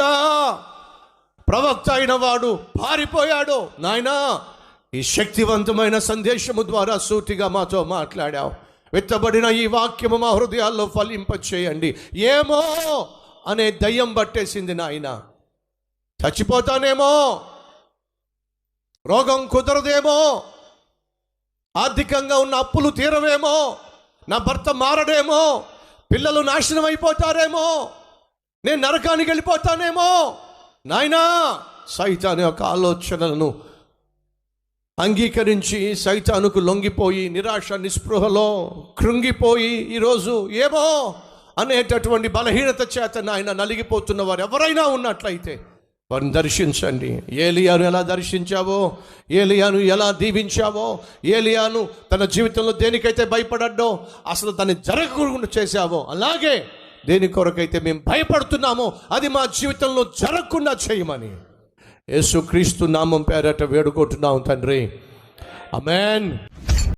యూదా ప్రవక్త అయిన వాడు పారిపోయాడు. నాయనా, ఈ శక్తివంతమైన సందేశము ద్వారా సూటిగా మాతో మాట్లాడావు. విత్తబడిన ఈ వాక్యము మా హృదయాల్లో ఫలింపచేయండి. ఏమో అనే దయ్యం పట్టేసింది నాయన. చచ్చిపోతానేమో, రోగం కుదరదేమో, ఆర్థికంగా ఉన్న అప్పులు తీరవేమో, నా భర్త మారడేమో, పిల్లలు నాశనం అయిపోతారేమో, నేను నరకానికి వెళ్ళిపోతానేమో. నాయనా, సైతాను యొక్క ఆలోచనలను అంగీకరించి సైతానుకు లొంగిపోయి నిరాశ నిస్పృహలో కృంగిపోయి ఈరోజు ఏమో అనేటటువంటి బలహీనత చేత నాయన నలిగిపోతున్న వారు ఎవరైనా ఉన్నట్లయితే వారిని దర్శించండి. ఏలియాను ఎలా దర్శించావో, ఏలియాను ఎలా దీవించావో, ఏలియాను తన జీవితంలో దేనికైతే భయపడ్డో అసలు దాన్ని జరగకుండా చేశావో, అలాగే దేని కొరకైతే మేము భయపడుతున్నామో అది మా జీవితంలో జరగకుండా చేయమని యేసుక్రీస్తు నామం పేరట వేడుకుంటున్నాం తండ్రి. ఆమేన్.